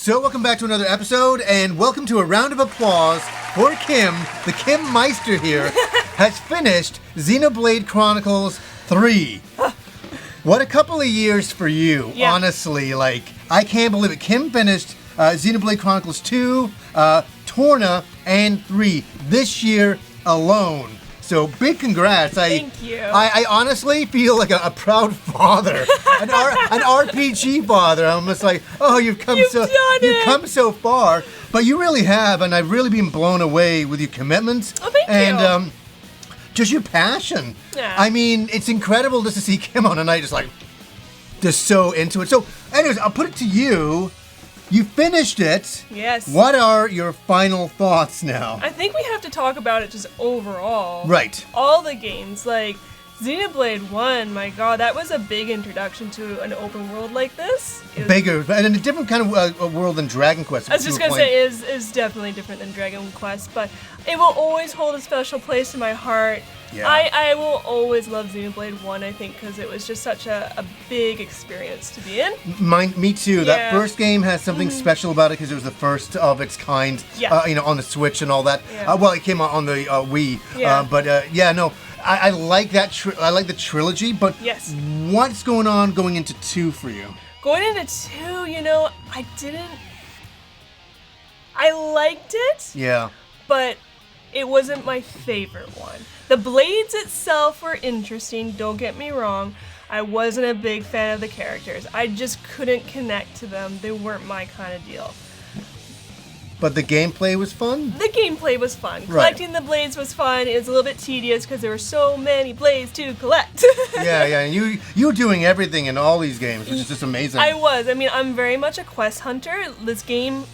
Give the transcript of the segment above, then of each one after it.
So welcome back to another episode, and welcome to a round of applause for Kim. The Kim Meister here has finished Xenoblade Chronicles 3. What a couple of years for you, honestly. Like, I can't believe it. Kim finished Xenoblade Chronicles 2, Torna, and 3 this year alone. So big congrats. Thank you. I honestly feel like a proud father, an RPG father. I'm just like, oh, you've come so far. But you really have, and I've really been blown away with your commitment. Oh, thank you. And just your passion. Yeah. I mean, it's incredible just to see Kim on a night just so into it. So anyways, I'll put it to you. You finished it. Yes. What are your final thoughts now? I think we have to talk about it just overall. Right. All the games, like Xenoblade 1, my god, that was a big introduction to an open world like this. Bigger, and a different kind of world than Dragon Quest. I was just going to say, is definitely different than Dragon Quest, but it will always hold a special place in my heart. Yeah. I will always love Xenoblade 1, I think, because it was just such a big experience to be in. Me too. Yeah. That first game has something special about it because it was the first of its kind, on the Switch and all that. Yeah. Well, it came out on the Wii. Yeah. I like that. I like the trilogy, but Yes. what's going on going into 2 for you? Going into 2, I liked it. Yeah. But it wasn't my favorite one. The blades itself were interesting, don't get me wrong. I wasn't a big fan of the characters. I just couldn't connect to them. They weren't my kind of deal. But the gameplay was fun? The gameplay was fun. Right. Collecting the blades was fun. It was a little bit tedious because there were so many blades to collect. Yeah. And you were doing everything in all these games, which is just amazing. I was. I mean, I'm very much a quest hunter. This game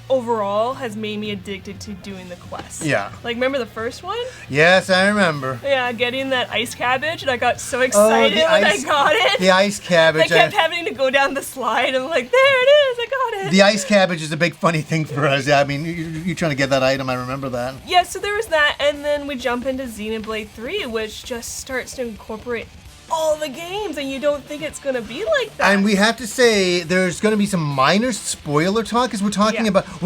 overall has made me addicted to doing the quests. Yeah. Like, remember the first one? Yes, I remember. Yeah, getting that ice cabbage, and I got so excited when I got it. The ice cabbage. I kept having to go down the slide, and I'm like, there it is, I got it. The ice cabbage is a big funny thing for us. I mean, you're trying to get that item, I remember that. Yeah, so there was that, and then we jump into Xenoblade 3, which just starts to incorporate all the games, and you don't think it's going to be like that. And we have to say, there's going to be some minor spoiler talk, because we're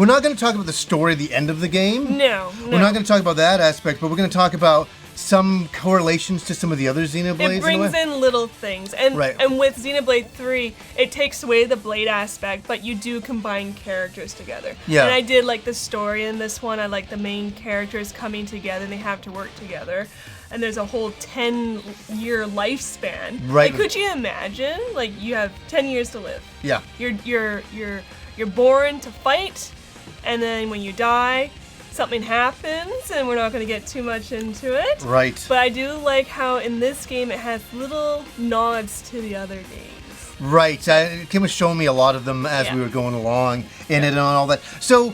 not going to talk about the story at the end of the game. No. We're not going to talk about that aspect, but we're going to talk about some correlations to some of the other Xenoblades. It brings in little things, and with Xenoblade 3, it takes away the blade aspect, but you do combine characters together. Yeah. And I did like the story in this one. I like the main characters coming together, and they have to work together. And there's a whole 10-year lifespan. Right. Like, could you imagine? Like, you have 10 years to live. Yeah. You're born to fight, and then when you die, something happens, and we're not going to get too much into it. Right. But I do like how in this game it has little nods to the other games. Right. Kim was showing me a lot of them as we were going along in it and all that. So,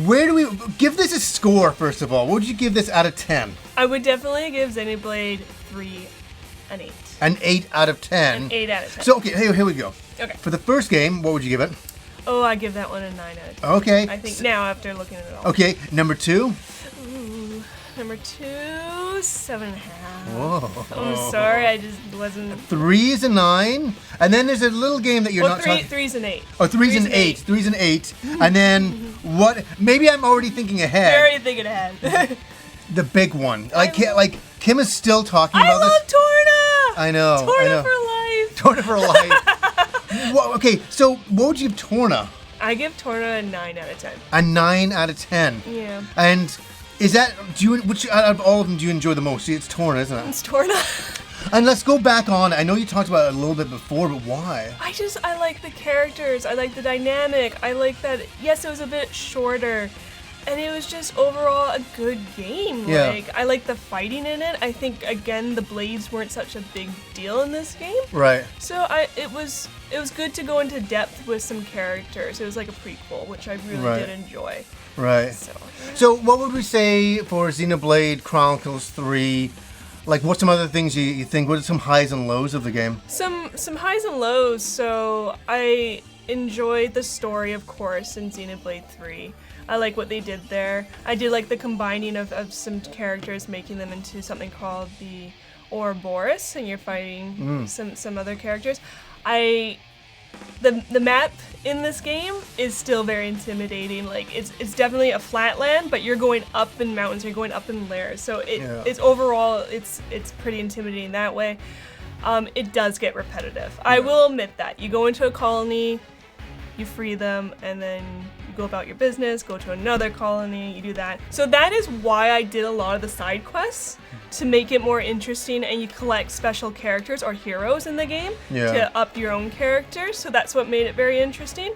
where do we give this a score, first of all? What would you give this out of 10? I would definitely give Xenoblade 3 an 8. An 8 out of 10? An 8 out of 10. So, okay, here we go. Okay. For the first game, what would you give it? Oh, I give that one a 9 out of 10. Okay. I think now, after looking at it all. Okay, number 2? Ooh, number 2, 7.5. Whoa. I'm sorry, I just wasn't... 3 is a 9, and then there's a little game that you're not talking... 3's an 8. Oh, 3's an 8. 3's an 8. And then, what... Maybe I'm already thinking ahead. You're already thinking ahead. The big one. Kim is still talking about this. I love Torna! I know. Torna for life! Torna for life. Well, okay, so what would you give Torna? I give Torna a 9 out of 10. A 9 out of 10. Yeah. And is that... which out of all of them do you enjoy the most? See, it's Torna, isn't it? It's Torna. And let's go back on. I know you talked about it a little bit before, but why? I like the characters. I like the dynamic. I like that, yes, it was a bit shorter. And it was just overall a good game. Yeah. Like, I like the fighting in it. I think, again, the blades weren't such a big deal in this game. Right. So it was good to go into depth with some characters. It was like a prequel, which I really did enjoy. Right. So what would we say for Xenoblade Chronicles 3? Like, what's some other things you think? What are some highs and lows of the game? Some highs and lows. So I enjoyed the story, of course, in Xenoblade 3. I like what they did there. I did like the combining of some characters, making them into something called the Ouroboros, and you're fighting some other characters. I the map in this game is still very intimidating. Like it's definitely a flat land, but you're going up in mountains, you're going up in layers. So it's overall it's pretty intimidating that way. It does get repetitive. I will admit that. You go into a colony, you free them, and then you go about your business, go to another colony, you do that. So that is why I did a lot of the side quests, to make it more interesting, and you collect special characters or heroes in the game to up your own character. So that's what made it very interesting.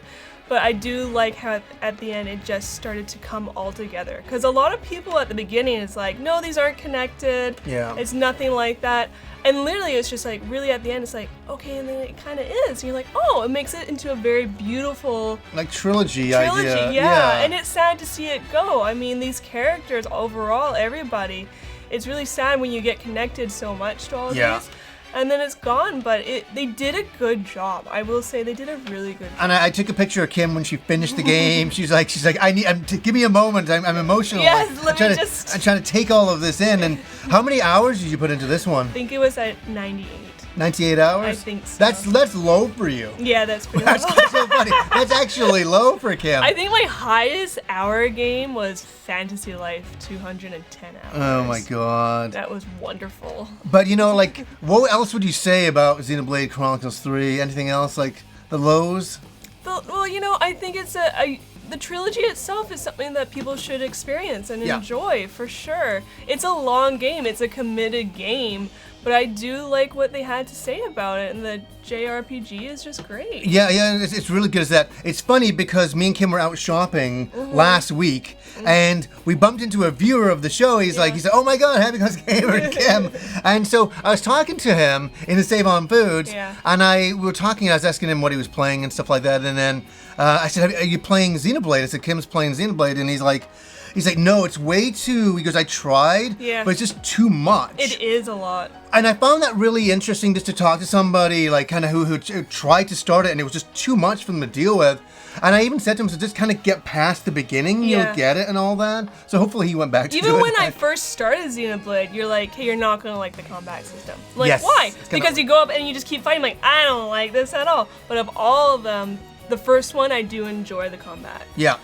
But I do like how at the end it just started to come all together. Because a lot of people at the beginning is like, no, these aren't connected. Yeah. It's nothing like that. And literally it's just like, really at the end it's like, okay, and then it kind of is. And you're like, oh, it makes it into a very beautiful... like trilogy idea. Yeah. And it's sad to see it go. I mean, these characters overall, everybody, it's really sad when you get connected so much to all of these. And then it's gone, but they did a good job. I will say they did a really good job. And I took a picture of Kim when she finished the game. She's like, give me a moment. I'm emotional. Yes, I'm trying to take all of this in. And how many hours did you put into this one? I think it was at 98. 98 hours? I think so. That's low for you. Yeah, that's pretty low. That's so funny. That's actually low for Kim. I think my highest hour game was Fantasy Life, 210 hours. Oh my god. That was wonderful. But you know, like, what else would you say about Xenoblade Chronicles 3? Anything else, like the lows? Well, you know, I think it's the trilogy itself is something that people should experience and enjoy, for sure. It's a long game, it's a committed game, but I do like what they had to say about it, and the JRPG is just great. Yeah, it's really good as that. It's funny because me and Kim were out shopping last week, and we bumped into a viewer of the show. He said, oh my god, Happy Cause Gamer Kim. And so I was talking to him in the Save On Foods, and we were talking, I was asking him what he was playing and stuff like that, and then I said, are you playing Xenoblade? I said, Kim's playing Xenoblade, and he's like, no, it's way too, he goes, I tried, but it's just too much. It is a lot. And I found that really interesting, just to talk to somebody like kind of who tried to start it, and it was just too much for them to deal with. And I even said to him, so just kind of get past the beginning, you'll get it and all that. So hopefully he went back to even when I first started Xenoblade, you're like, hey, you're not going to like the combat system. I'm like, why? Because you go up and you just keep fighting, like, I don't like this at all. But of all of them, the first one, I do enjoy the combat. Yeah.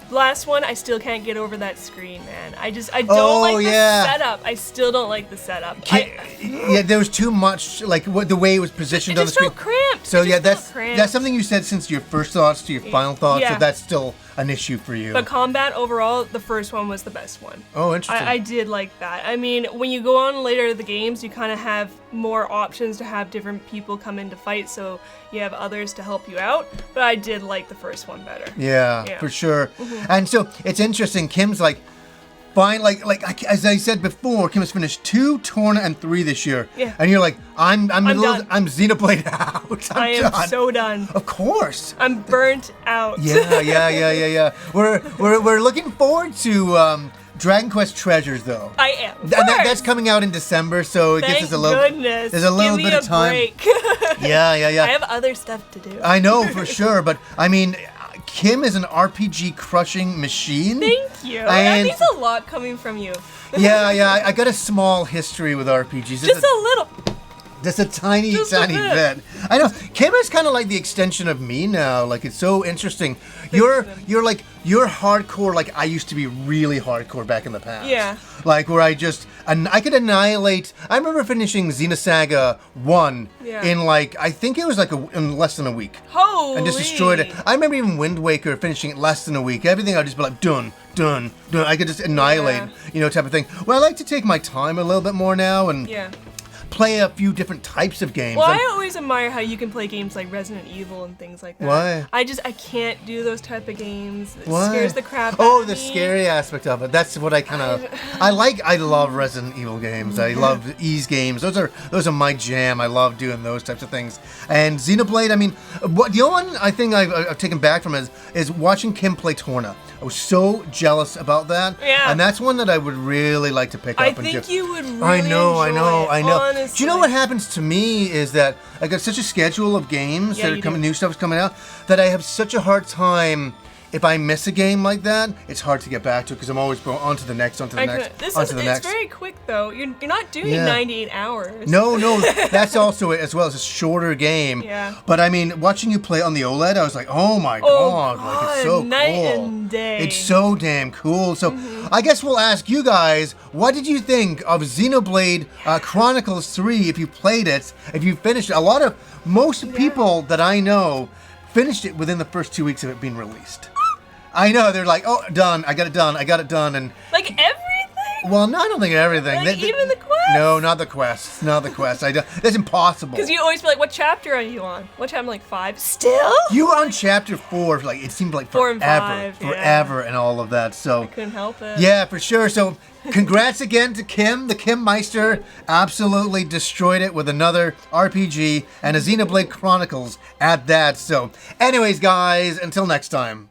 Last one, I still can't get over that screen, man. I don't like the setup. I still don't like the setup. There was too much, like the way it was positioned on the screen. It just felt cramped. So that's something you said since your first thoughts to your final thoughts. So that's still an issue for you. But combat overall, the first one was the best one. Oh, interesting. I did like that. I mean, when you go on later the games, you kind of have more options to have different people come in to fight, so you have others to help you out. But I did like the first one better. Yeah. For sure. And so it's interesting. Kim's like, fine, like as I said before, Kim has finished 2, Torna, and 3 this year. Yeah. And you're like, I'm done. I'm Xenoblade out. I am so done. Of course. I'm burnt out. Yeah. We're looking forward to Dragon Quest Treasures, though. I am. And that's coming out in December, so it gives us a little. Goodness. There's a little bit of time. Break. Yeah. I have other stuff to do. I know for sure, but I mean, Kim is an RPG crushing machine. Thank you. That means a lot coming from you. Yeah. I got a small history with RPGs. Just a little. Just a tiny bit. I know. Kim is kind of like the extension of me now. Like, it's so interesting. You're hardcore. Like, I used to be really hardcore back in the past. Yeah. Like, where I could annihilate. I remember finishing Xenosaga 1 in like, I think it was like in less than a week. Holy. And just destroyed it. I remember even Wind Waker finishing it less than a week. Everything I'd just be like, done. I could just annihilate, type of thing. Well, I like to take my time a little bit more now and play a few different types of games. Well, I always admire how you can play games like Resident Evil and things like that. Why? I can't do those type of games. It scares the crap out of me. The scary aspect of it. That's what I kind of I love Resident Evil games. I love Ys games. Those are my jam. I love doing those types of things. And Xenoblade, I mean, the only one I think I've taken back from is watching Kim play Torna. I was so jealous about that. Yeah. And that's one that I would really like to pick up. I think you would really I know. Honestly. Do you know what happens to me is that I got such a schedule of games that are coming, new stuff is coming out, that I have such a hard time if I miss a game like that, it's hard to get back to because I'm always going on to the next, onto the next, onto the next. It's very quick though. You're not doing 98 hours. No, that's also it as well. It's a shorter game. Yeah. But I mean, watching you play on the OLED, I was like, oh my god, like it's so night cool. and day. It's so damn cool. So I guess we'll ask you guys, what did you think of Xenoblade Chronicles 3 if you played it, if you finished it? Most people that I know finished it within the first 2 weeks of it being released. I know, they're like, oh, done, I got it done, and... Like everything? Well, no, I don't think everything. Like even the quest? No, not the quest. Not the quest. That's impossible. Because you always be like, what chapter are you on? What chapter? Like 5? Still? You were on chapter 4, like, it seemed like 4 and forever. 5, Forever and all of that, so... I couldn't help it. Yeah, for sure. So, congrats again to Kim. The Kim Meister absolutely destroyed it with another RPG and a Xenoblade Chronicles at that. So, anyways, guys, until next time.